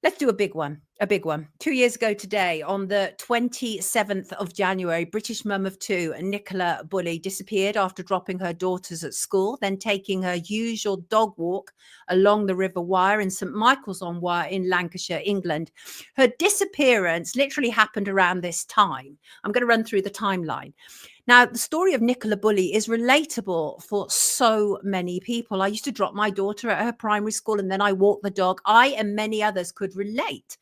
Let's do a big one. A big one. 2 years ago today, on the 27th of January, British mum of two, Nicola Bulley, disappeared after dropping her daughters at school, then taking her usual dog walk along the River Wyre in St Michael's on Wyre in Lancashire, England. Her disappearance literally happened around this time. I'm going to run through the timeline. Now, the story of Nicola Bulley is relatable for so many people. I used to drop my daughter at her primary school and then I walked the dog. I and many others could relate.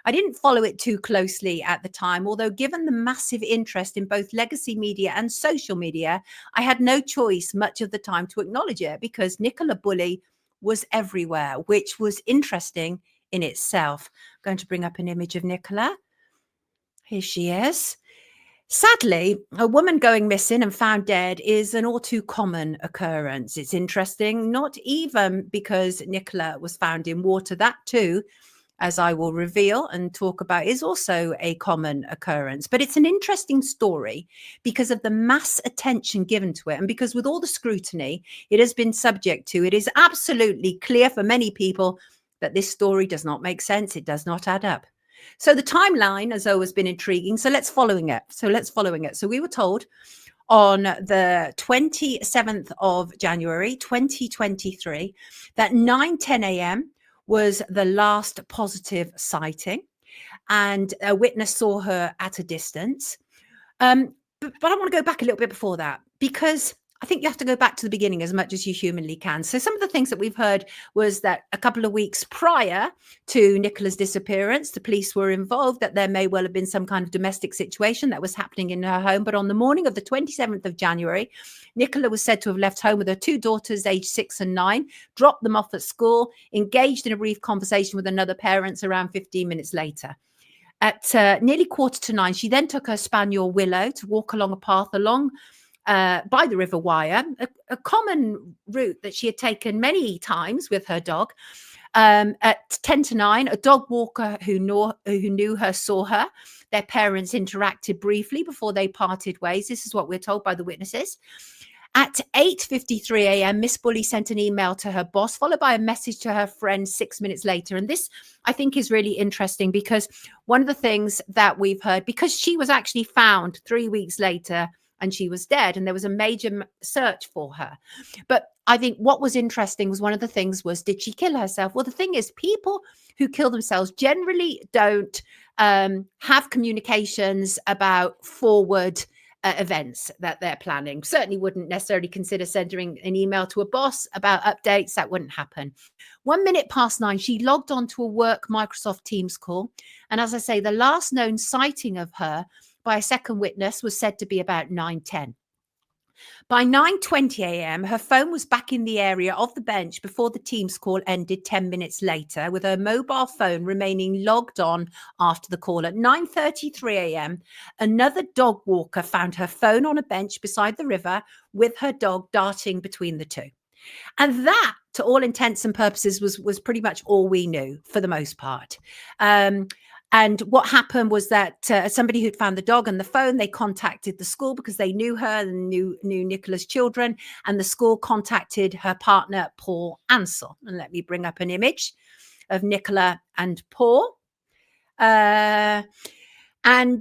I didn't follow it too closely at the time, although given the massive interest in both legacy media and social media, I had no choice much of the time to acknowledge it because Nicola Bulley was everywhere, which was interesting in itself. I'm going to bring up an image of Nicola. Here she is. Sadly, a woman going missing and found dead is an all too common occurrence. It's interesting, not even because Nicola was found in water. That too, as I will reveal and talk about, is also a common occurrence. But it's an interesting story because of the mass attention given to it. And because with all the scrutiny it has been subject to, it is absolutely clear for many people that this story does not make sense. It does not add up. So the timeline has always been intriguing. So let's following it. So we were told on the 27th of January, 2023, that 9:10 a.m. was the last positive sighting, and a witness saw her at a distance. But I want to go back a little bit before that because I think you have to go back to the beginning as much as you humanly can. So some of the things that we've heard was that a couple of weeks prior to Nicola's disappearance, the police were involved, that there may well have been some kind of domestic situation that was happening in her home. But on the morning of the 27th of January, Nicola was said to have left home with her two daughters, aged 6 and 9, dropped them off at school, engaged in a brief conversation with another parent around 15 minutes later. At nearly 8:45, she then took her spaniel Willow to walk along a path by the River Wyre, a common route that she had taken many times with her dog. At 8:50, a dog walker who knew her saw her. Their parents interacted briefly before they parted ways. This is what we're told by the witnesses. At 8:53 a.m., Miss Bulley sent an email to her boss, followed by a message to her friend 6 minutes later. And this, I think, is really interesting because one of the things that we've heard, because she was actually found 3 weeks later and she was dead, and there was a major search for her. But I think what was interesting was one of the things was, did she kill herself? Well, the thing is, people who kill themselves generally don't have communications about forward events that they're planning. Certainly wouldn't necessarily consider sending an email to a boss about updates. That wouldn't happen. 1 minute past 9, she logged on to a work Microsoft Teams call. And as I say, the last known sighting of her by a second witness was said to be about 9:10. By 9:20 a.m., her phone was back in the area of the bench before the Teams call ended 10 minutes later, with her mobile phone remaining logged on after the call. At 9:33 a.m., another dog walker found her phone on a bench beside the river with her dog darting between the two. And that, to all intents and purposes, was pretty much all we knew for the most part. And what happened was that somebody who'd found the dog and the phone, they contacted the school because they knew her and knew Nicola's children. And the school contacted her partner, Paul Ansell. And let me bring up an image of Nicola and Paul. Yeah, we're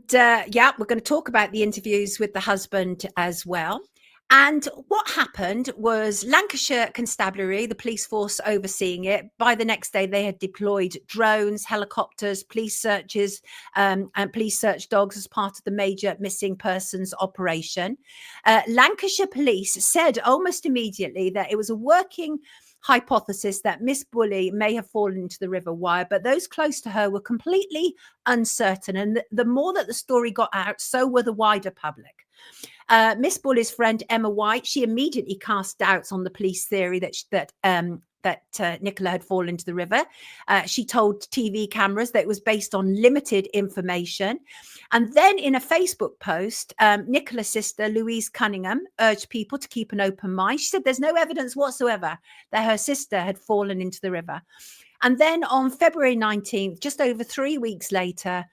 going to talk about the interviews with the husband as well. And what happened was Lancashire Constabulary, the police force overseeing it, by the next day they had deployed drones, helicopters, police searches, and police search dogs as part of the major missing persons operation. Lancashire police said almost immediately that it was a working hypothesis that Miss Bulley may have fallen into the River Wyre, but those close to her were completely uncertain. And the more that the story got out, so were the wider public. Miss Bulley's friend Emma White, she immediately cast doubts on the police theory that Nicola had fallen into the river. She told TV cameras that it was based on limited information. And then in a Facebook post, Nicola's sister, Louise Cunningham, urged people to keep an open mind. She said there's no evidence whatsoever that her sister had fallen into the river. And then on February 19th, just over 3 weeks later,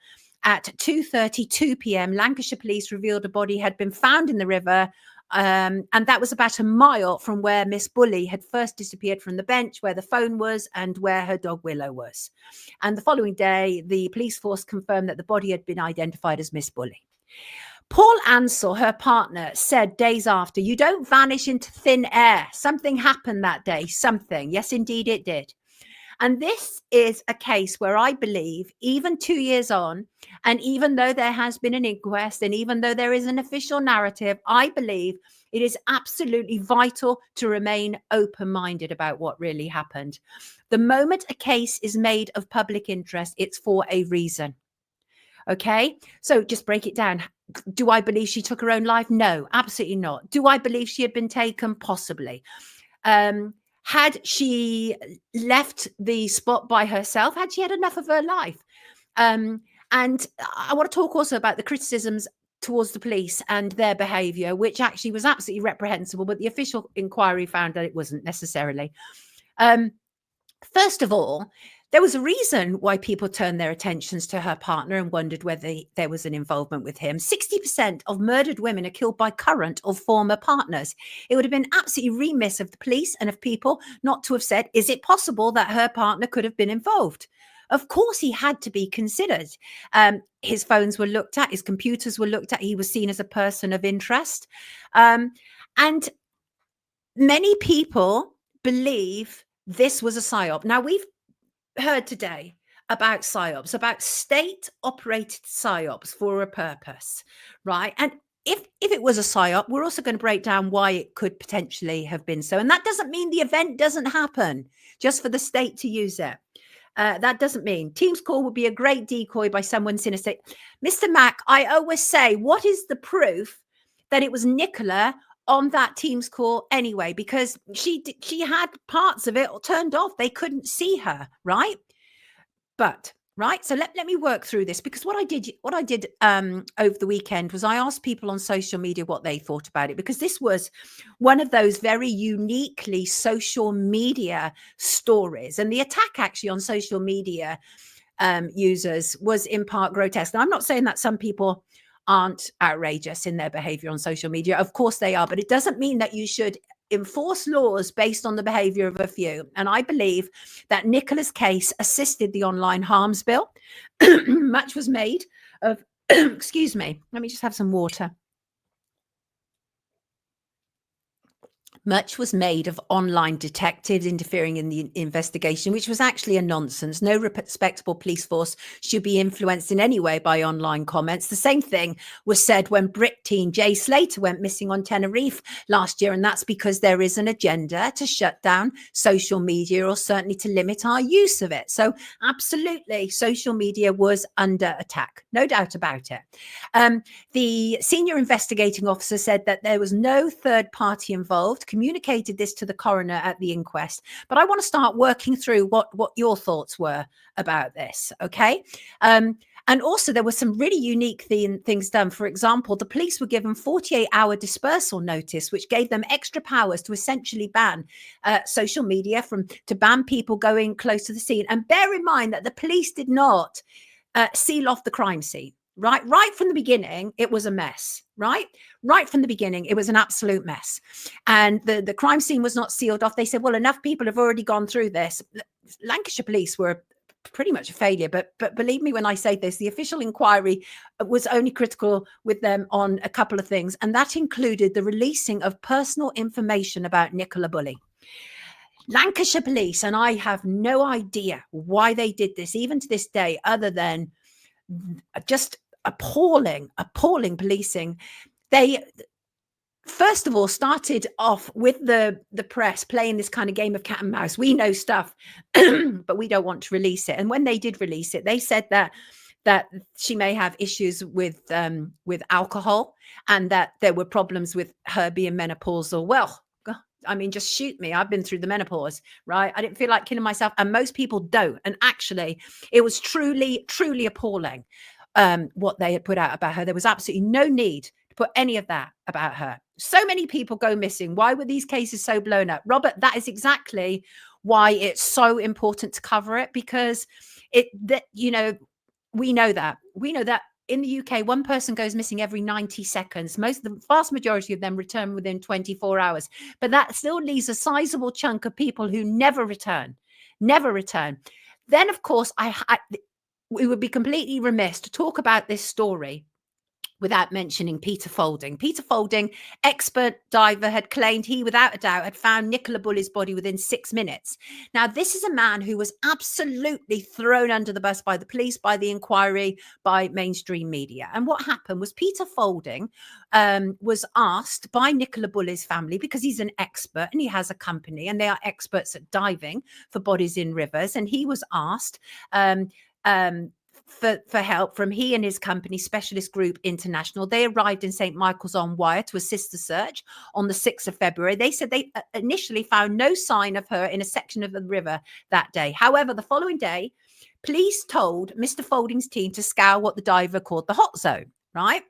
at 2:32 p.m., Lancashire police revealed a body had been found in the river And that was about a mile from where Miss Bulley had first disappeared from the bench, where the phone was, and where her dog Willow was. And the following day, the police force confirmed that the body had been identified as Miss Bulley. Paul Ansell, her partner, said days after, "You don't vanish into thin air. Something happened that day. Something." Yes, indeed, it did. And this is a case where I believe, even 2 years on, and even though there has been an inquest, and even though there is an official narrative, I believe it is absolutely vital to remain open-minded about what really happened. The moment a case is made of public interest, it's for a reason. Okay, so just break it down. Do I believe she took her own life? No, absolutely not. Do I believe she had been taken? Possibly. Had she left the spot by herself? Had she had enough of her life? And I want to talk also about the criticisms towards the police and their behaviour, which actually was absolutely reprehensible, but the official inquiry found that it wasn't necessarily. First of all, there was a reason why people turned their attentions to her partner and wondered whether there was an involvement with him. 60% of murdered women are killed by current or former partners. It would have been absolutely remiss of the police and of people not to have said, is it possible that her partner could have been involved? Of course, he had to be considered. His phones were looked at, his computers were looked at, he was seen as a person of interest. And many people believe this was a psyop. Now, we've heard today about psyops, about state-operated psyops for a purpose, right? And if it was a psyop, we're also going to break down why it could potentially have been so. And that doesn't mean the event doesn't happen just for the state to use it. That doesn't mean Teams call would be a great decoy by someone sinister. Mr. Mack, I always say, what is the proof that it was Nicola on that Teams call anyway? Because she had parts of it turned off. They couldn't see her, right? But right, so let me work through this, because what I did over the weekend was I asked people on social media what they thought about it, because this was one of those very uniquely social media stories, and the attack actually on social media users was in part grotesque. Now, I'm not saying that some people aren't outrageous in their behavior on social media. Of course they are, but it doesn't mean that you should enforce laws based on the behavior of a few. And I believe that Nicola's case assisted the online harms bill. Much was made of, excuse me, let me just have some water. Much was made of online detectives interfering in the investigation, which was actually a nonsense. No respectable police force should be influenced in any way by online comments. The same thing was said when Brit teen Jay Slater went missing on Tenerife last year, and that's because there is an agenda to shut down social media, or certainly to limit our use of it. So absolutely, social media was under attack, no doubt about it. The senior investigating officer said that there was no third party involved, communicated this to the coroner at the inquest. But I want to start working through what your thoughts were about this, okay? And also there were some really unique things done. For example, the police were given 48-hour dispersal notice, which gave them extra powers to essentially ban social media, to ban people going close to the scene. And bear in mind that the police did not seal off the crime scene. Right from the beginning, it was a mess, right from the beginning, it was an absolute mess. And the crime scene was not sealed off. They said, well, enough people have already gone through this. Lancashire police were pretty much a failure, but believe me when I say this, the official inquiry was only critical with them on a couple of things, and that included the releasing of personal information about Nicola Bulley. Lancashire police, and I have no idea why they did this, even to this day, other than just appalling policing. They first of all started off with the press playing this kind of game of cat and mouse. We know stuff, but we don't want to release it. And when they did release it, they said that she may have issues with alcohol, and that there were problems with her being menopausal. Well, I mean, just shoot me. I've been through the menopause, right? I didn't feel like killing myself, and most people don't. And actually, it was truly, truly appalling what they had put out about her. There was absolutely no need to put any of that about her. So many people go missing. Why were these cases so blown up? Robert, that is exactly why it's so important to cover it, because we know that in the UK, one person goes missing every 90 seconds. The vast majority of them return within 24 hours. But that still leaves a sizable chunk of people who never return. Then, of course, we would be completely remiss to talk about this story without mentioning Peter Folding. Peter Folding, expert diver, had claimed he, without a doubt, had found Nicola Bulley's body within 6 minutes. Now, this is a man who was absolutely thrown under the bus by the police, by the inquiry, by mainstream media. And what happened was Peter Folding was asked by Nicola Bulley's family, because he's an expert and he has a company and they are experts at diving for bodies in rivers. And he was asked for help from he and his company, Specialist Group International. They arrived in St. Michael's on Wyre to assist the search on the 6th of February. They said they initially found no sign of her in a section of the river that day. However, the following day, police told Mr. Folding's team to scour what the diver called the hot zone, right?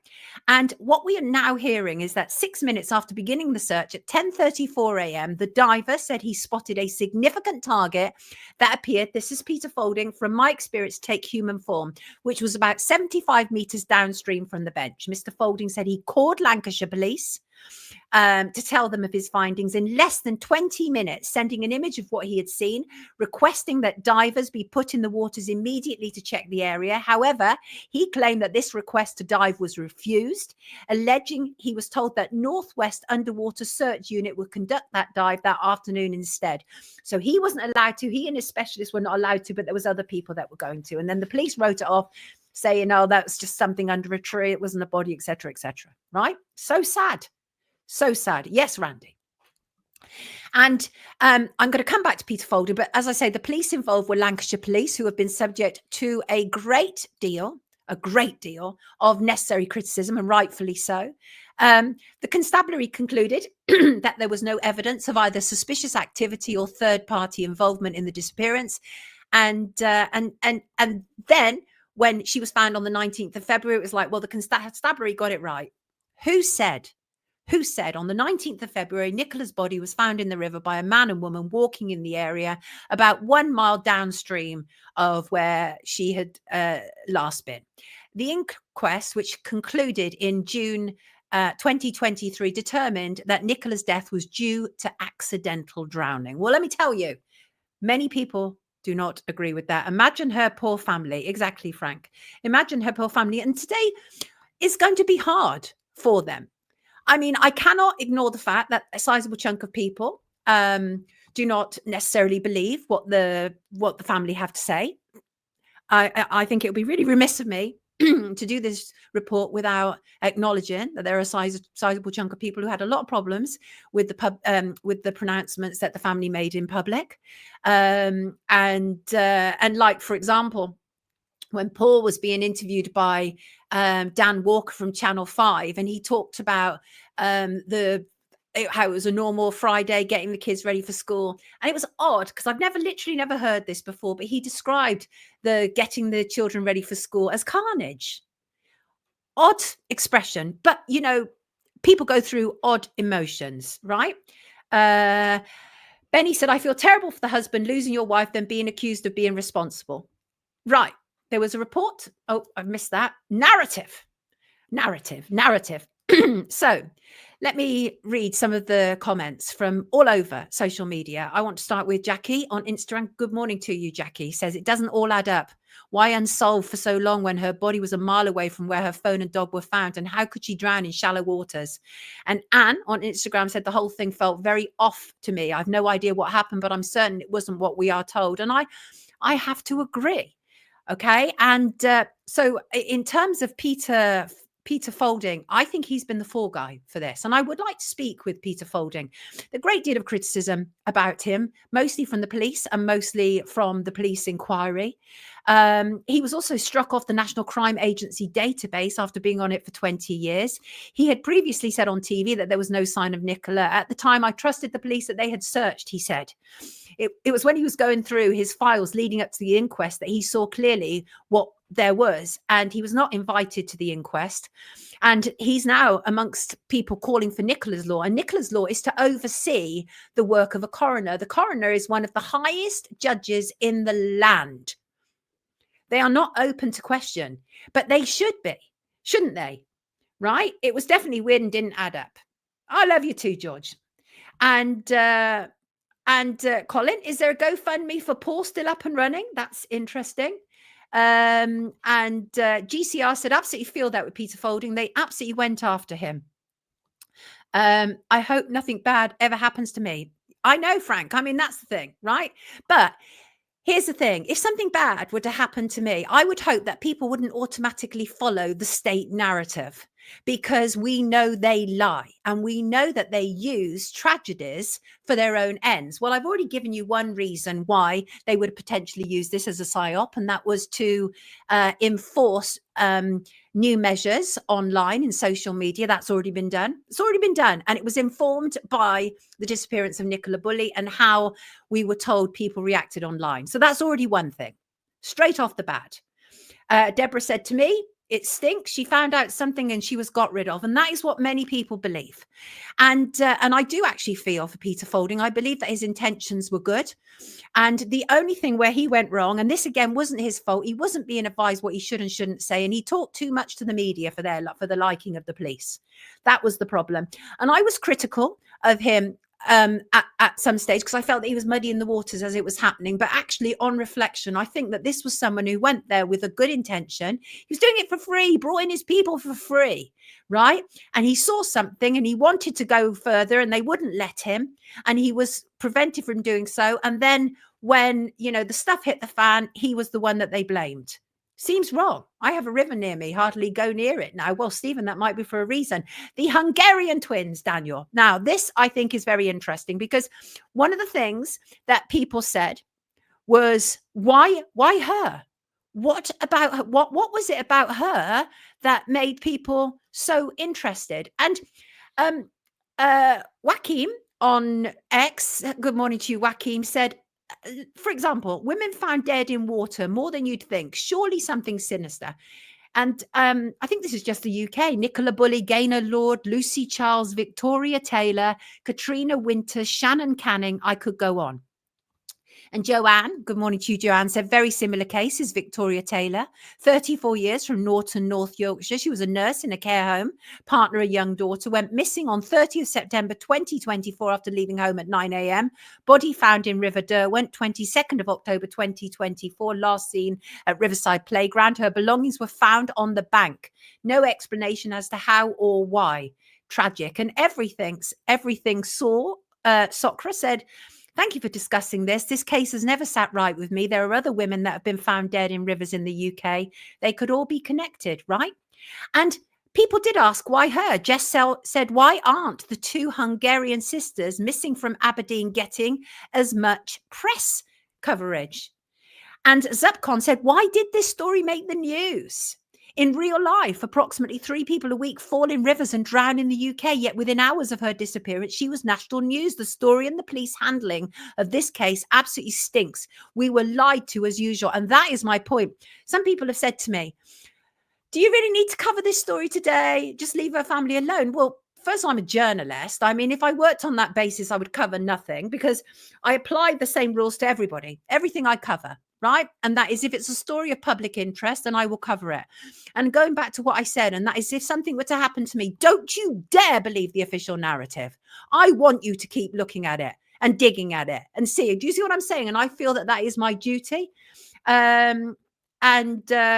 And what we are now hearing is that 6 minutes after beginning the search at 10:34 a.m., the diver said he spotted a significant target that appeared, this is Peter Folding, from my experience, to take human form, which was about 75 meters downstream from the bench. Mr. Folding said he called Lancashire Police to tell them of his findings in less than 20 minutes, sending an image of what he had seen, requesting that divers be put in the waters immediately to check the area. However, he claimed that this request to dive was refused, alleging he was told that Northwest Underwater Search Unit would conduct that dive that afternoon instead. So he wasn't allowed to, he and his specialists were not allowed to, but there was other people that were going to. And then the police wrote it off, saying, oh, that's just something under a tree, it wasn't a body, etc., etc. Right? So sad. So sad. Yes, Randy. And I'm going to come back to Peter Folding, but as I say, the police involved were Lancashire Police, who have been subject to a great deal of necessary criticism, and rightfully so. The constabulary concluded that there was no evidence of either suspicious activity or third-party involvement in the disappearance. And then when she was found on the 19th of February, it was like, well, the constabulary got it right. Who said on the 19th of February, Nicola's body was found in the river by a man and woman walking in the area about 1 mile downstream of where she had last been. The inquest, which concluded in June 2023, determined that Nicola's death was due to accidental drowning. Well, let me tell you, many people do not agree with that. Imagine her poor family. Exactly, Frank. Imagine her poor family. And today is going to be hard for them. I mean, I cannot ignore the fact that a sizable chunk of people do not necessarily believe what the family have to say. I think it would be really remiss of me to do this report without acknowledging that there are a sizable chunk of people who had a lot of problems with the pronouncements that the family made in public, and like, for example, when Paul was being interviewed by Dan Walker from Channel 5, and he talked about how it was a normal Friday getting the kids ready for school. And it was odd because I've literally never heard this before, but he described the getting the children ready for school as carnage. Odd expression, but you know, people go through odd emotions, right? Benny said, I feel terrible for the husband losing your wife, then being accused of being responsible. Right. There was a report. Oh, I missed that. Narrative. So let me read some of the comments from all over social media. I want to start with Jackie on Instagram. Good morning to you, Jackie. Says, it doesn't all add up. Why unsolved for so long when her body was a mile away from where her phone and dog were found? And how could she drown in shallow waters? And Anne on Instagram said, the whole thing felt very off to me. I've no idea what happened, but I'm certain it wasn't what we are told. And I have to agree. Okay. And so in terms of Peter Folding, I think he's been the fall guy for this. And I would like to speak with Peter Folding. A great deal of criticism about him, mostly from the police and mostly from the police inquiry. He was also struck off the National Crime Agency database after being on it for 20 years. He had previously said on TV that there was no sign of Nicola. At the time, I trusted the police that they had searched, he said. It was when he was going through his files leading up to the inquest that he saw clearly what there was, and he was not invited to the inquest. And he's now amongst people calling for Nicola's law. And Nicola's law is to oversee the work of a coroner. The coroner is one of the highest judges in the land. They are not open to question, but they should be, shouldn't they? Right? It was definitely weird and didn't add up. I love you too, George. And Colin, is there a GoFundMe for Paul still up and running? That's interesting. And GCR said, absolutely feel that with Peter Folding. They absolutely went after him. I hope nothing bad ever happens to me. I know, Frank. I mean, that's the thing, right? But here's the thing. If something bad were to happen to me, I would hope that people wouldn't automatically follow the state narrative, because we know they lie and we know that they use tragedies for their own ends. Well, I've already given you one reason why they would potentially use this as a psyop, and that was to enforce new measures online in social media. That's already been done. It's already been done. And it was informed by the disappearance of Nicola Bulley and how we were told people reacted online. So that's already one thing, straight off the bat. Deborah said to me, it stinks. She found out something and she was got rid of. And that is what many people believe. And I do actually feel for Peter Folding. I believe that his intentions were good. And the only thing where he went wrong, and this again wasn't his fault, he wasn't being advised what he should and shouldn't say. And he talked too much to the media for the liking of the police. That was the problem. And I was critical of him at some stage, because I felt that he was muddying the waters as it was happening. But actually, on reflection, I think that this was someone who went there with a good intention. He was doing it for free, brought in his people for free, right? And he saw something and he wanted to go further and they wouldn't let him. And he was prevented from doing so. And then when, the stuff hit the fan, he was the one that they blamed. Seems wrong. I have a river near me, hardly go near it now. Well, Stephen, that might be for a reason. The Hungarian twins, Daniel. Now, this I think is very interesting, because one of the things that people said was, why her? What about her? What was it about her that made people so interested? And Joaquim on X, good morning to you, Joaquim, said, for example, women found dead in water, more than you'd think. Surely something sinister. And I think this is just the UK. Nicola Bulley, Gaynor Lord, Lucy Charles, Victoria Taylor, Katrina Winters, Shannon Canning. I could go on. And Joanne, good morning to you, Joanne, said very similar case is Victoria Taylor, 34 years from Norton, North Yorkshire. She was a nurse in a care home, partner a young daughter, went missing on 30th September 2024 after leaving home at 9 a.m. Body found in River Derwent, 22nd of October 2024, last seen at Riverside Playground. Her belongings were found on the bank. No explanation as to how or why. Tragic. And everything Sokra said, thank you for discussing this. This case has never sat right with me. There are other women that have been found dead in rivers in the UK. They could all be connected, right? And people did ask, why her? Jess said, why aren't the two Hungarian sisters missing from Aberdeen getting as much press coverage? And Zupcon said, why did this story make the news? In real life, approximately 3 people a week fall in rivers and drown in the UK, yet within hours of her disappearance, she was national news. The story and the police handling of this case absolutely stinks. We were lied to as usual. And that is my point. Some people have said to me, do you really need to cover this story today? Just leave her family alone. Well, first, I'm a journalist. I mean, if I worked on that basis, I would cover nothing, because I apply the same rules to everybody, everything I cover. Right. And that is, if it's a story of public interest, then I will cover it. And going back to what I said, and that is, if something were to happen to me, don't you dare believe the official narrative. I want you to keep looking at it and digging at it and see. Do you see what I'm saying? And I feel that that is my duty. And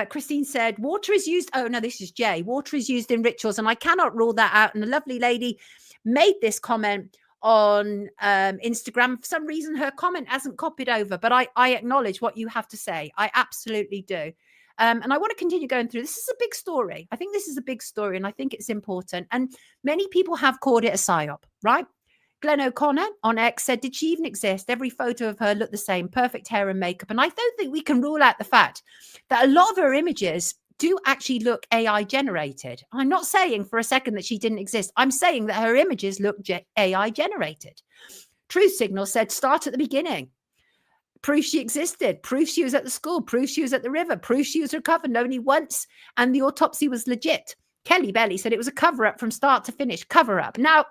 Christine said, water is used. Oh, no, this is Jay. Water is used in rituals, and I cannot rule that out. And a lovely lady made this comment on Instagram. For some reason, her comment hasn't copied over, but I acknowledge what you have to say. I absolutely do. And I want to continue going through. This is a big story. I think this is a big story, and I think it's important. And many people have called it a psyop, right? Glenn O'Connor on X said, did she even exist? Every photo of her looked the same, perfect hair and makeup. And I don't think we can rule out the fact that a lot of her images do actually look AI generated. I'm not saying for a second that she didn't exist. I'm saying that her images look AI generated. Truth Signal said, start at the beginning. Proof she existed, proof she was at the school, proof she was at the river, proof she was recovered only once, and the autopsy was legit. Kelly Belly said it was a cover-up from start to finish, cover-up. Now,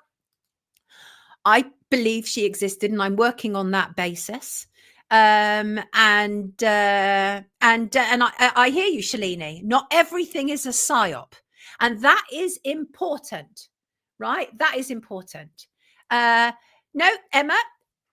I believe she existed, and I'm working on that basis. I hear you, Shalini. Not everything is a psyop, and that is important, right? That is important. No, Emma,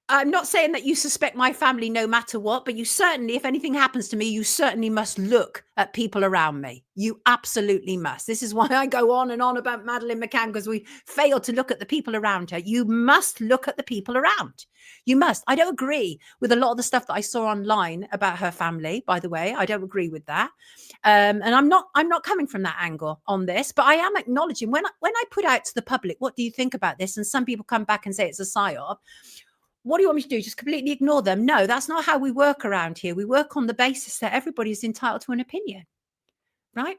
I'm not saying that you suspect my family no matter what, but you certainly, if anything happens to me, you certainly must look at people around me. You absolutely must. This is why I go on and on about Madeleine McCann, because we failed to look at the people around her. You must look at the people around. You must. I don't agree with a lot of the stuff that I saw online about her family, by the way. I don't agree with that. And I'm not coming from that angle on this, but I am acknowledging when I put out to the public, what do you think about this? And some people come back and say it's a psyop. What do you want me to do? Just completely ignore them? No, that's not how we work around here. We work on the basis that everybody is entitled to an opinion, right?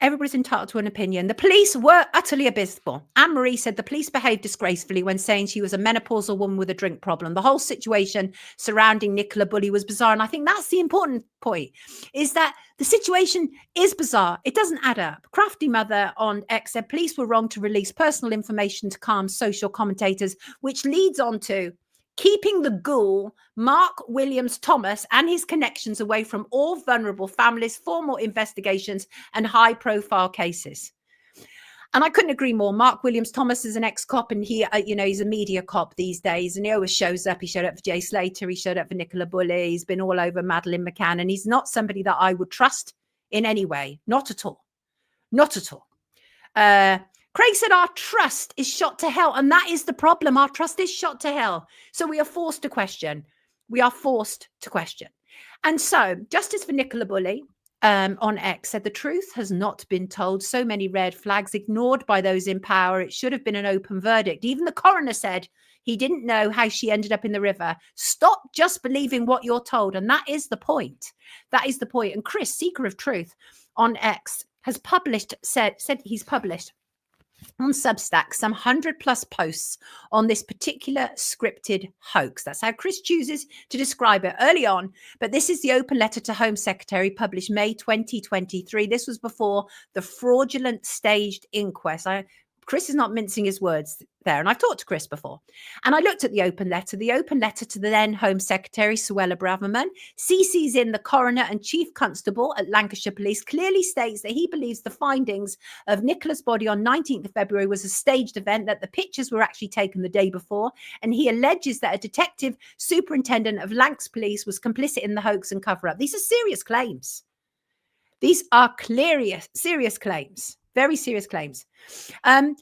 Everybody's entitled to an opinion. The police were utterly abysmal. Anne-Marie said the police behaved disgracefully when saying she was a menopausal woman with a drink problem. The whole situation surrounding Nicola Bulley was bizarre. And I think that's the important point, is that the situation is bizarre. It doesn't add up. Crafty Mother on X said police were wrong to release personal information to calm social commentators, which leads on to keeping the ghoul, Mark Williams Thomas, and his connections away from all vulnerable families, formal investigations, and high-profile cases. And I couldn't agree more. Mark Williams Thomas is an ex-cop, and he, he's a media cop these days, and he always shows up. He showed up for Jay Slater. He showed up for Nicola Bulley. He's been all over Madeleine McCann, and he's not somebody that I would trust in any way. Not at all. Not at all. Craig said our trust is shot to hell, and that is the problem. Our trust is shot to hell. So we are forced to question. We are forced to question. And so Justice for Nicola Bulley on X said the truth has not been told. So many red flags ignored by those in power. It should have been an open verdict. Even the coroner said he didn't know how she ended up in the river. Stop just believing what you're told. And that is the point. That is the point. And Chris, Seeker of Truth on X, has said he's published on Substack some 100+ posts on this particular scripted hoax. That's how Chris chooses to describe it early on. But this is the open letter to Home Secretary published May 2023. This was before the fraudulent staged inquest. Chris is not mincing his words there. And I've talked to Chris before. And I looked at the open letter to the then Home Secretary, Suella Braverman. CC's in the coroner and chief constable at Lancashire Police clearly states that he believes the findings of Nicola's body on 19th of February was a staged event, that the pictures were actually taken the day before. And he alleges that a detective superintendent of Lancs Police was complicit in the hoax and cover-up. These are serious claims. These are serious claims. Very serious claims. And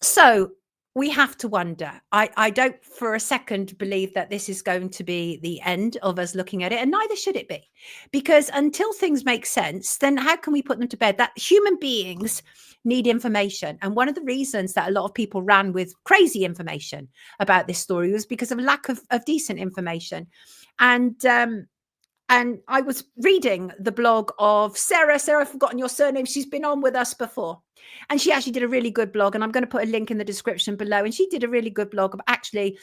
so we have to wonder. I don't for a second believe that this is going to be the end of us looking at it, and neither should it be. Because until things make sense, then how can we put them to bed? That human beings need information. And one of the reasons that a lot of people ran with crazy information about this story was because of lack of decent information. And I was reading the blog of Sarah. Sarah, I've forgotten your surname. She's been on with us before. And she actually did a really good blog. And I'm going to put a link in the description below. And she did a really good blog about I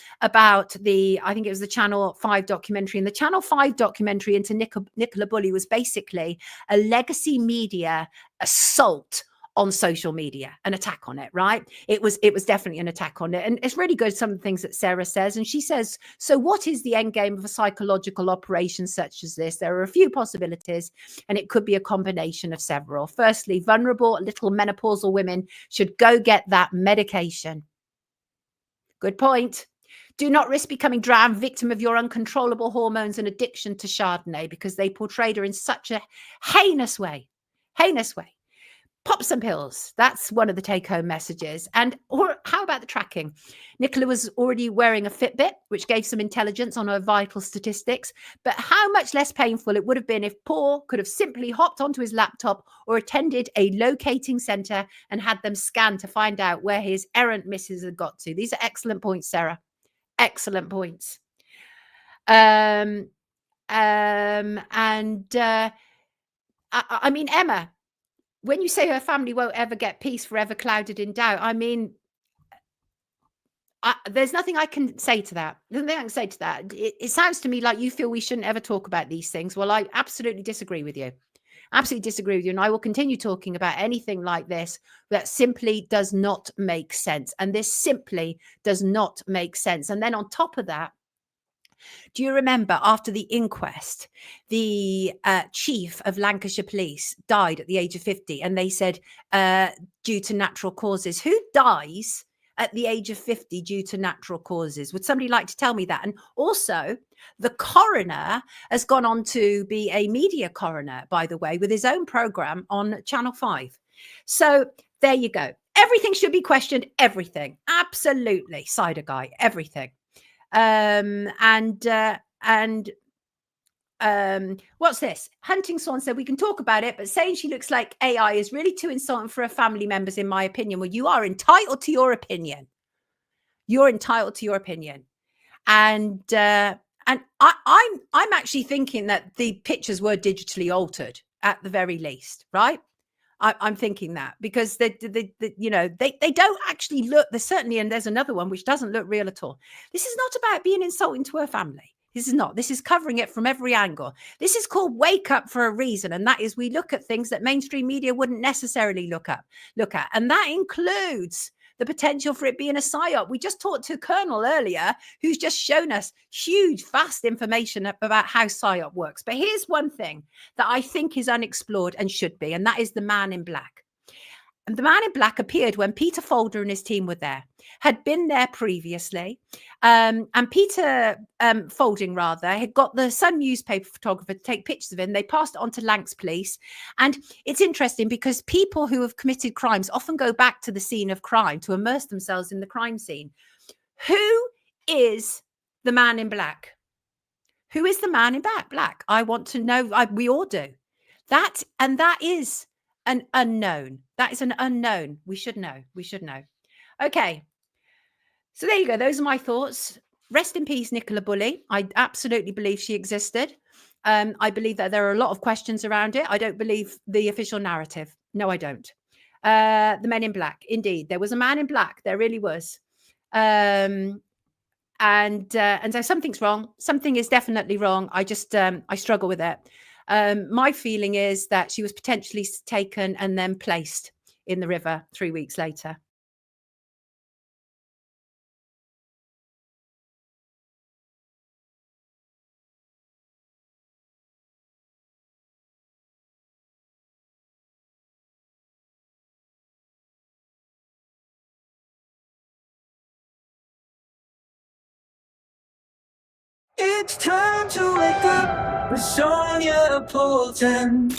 think it was the Channel 5 documentary. And the Channel 5 documentary into Nicola Bulley was basically a legacy media assault on social media, an attack on it, right? It was definitely an attack on it. And it's really good, some of the things that Sarah says. And she says, so what is the end game of a psychological operation such as this? There are a few possibilities, and it could be a combination of several. Firstly, vulnerable little menopausal women should go get that medication. Good point. Do not risk becoming drowned, victim of your uncontrollable hormones and addiction to Chardonnay, because they portrayed her in such a heinous way. Pop some pills. That's one of the take-home messages. Or how about the tracking? Nicola was already wearing a Fitbit, which gave some intelligence on her vital statistics. But how much less painful it would have been if Paul could have simply hopped onto his laptop or attended a locating centre and had them scanned to find out where his errant missus had got to. These are excellent points, Sarah. Excellent points. I mean, Emma, when you say her family won't ever get peace, forever clouded in doubt, I mean, there's nothing I can say to that. It sounds to me like you feel we shouldn't ever talk about these things. Well, I absolutely disagree with you. And I will continue talking about anything like this that simply does not make sense. And this simply does not make sense. And then on top of that, Do you remember after the inquest, the chief of Lancashire Police died at the age of 50, and they said due to natural causes? Who dies at the age of 50 due to natural causes? Would somebody like to tell me that? And also, the coroner has gone on to be a media coroner, by the way, with his own program on Channel 5. So there you go. Everything should be questioned. Everything. Absolutely. Cider guy. Everything. What's this? Hunting Swan said we can talk about it, but saying she looks like AI is really too insulting for her family members, in my opinion. Well, you are entitled to your opinion. You're entitled to your opinion. And I'm actually thinking that the pictures were digitally altered at the very least, right? I'm thinking that because they don't actually look. There's certainly, and there's another one which doesn't look real at all. This is not about being insulting to her family. This is not. This is covering it from every angle. This is called wake up for a reason, and that is we look at things that mainstream media wouldn't necessarily look at, and that includes the potential for it being a psyop. We just talked to a colonel earlier who's just shown us huge, vast information about how psyop works. But here's one thing that I think is unexplored and should be, and that is the man in black. And the man in black appeared when Peter Folder and his team were there, had been there previously. And Peter Folding, rather, had got the Sun newspaper photographer to take pictures of him. They passed it on to Lancs Police. And it's interesting because people who have committed crimes often go back to the scene of crime to immerse themselves in the crime scene. Who is the man in black? Who is the man in black? I want to know. We all do. That is an unknown. That is an unknown. We should know. We should know. Okay. So there you go. Those are my thoughts. Rest in peace, Nicola Bulley. I absolutely believe she existed. I believe that there are a lot of questions around it. I don't believe the official narrative. No, I don't. The men in black. Indeed, there was a man in black. There really was. And so something's wrong. Something is definitely wrong. I just I struggle with it. My feeling is that she was potentially taken and then placed in the river 3 weeks later. It's time to wake up with Sonia Polton.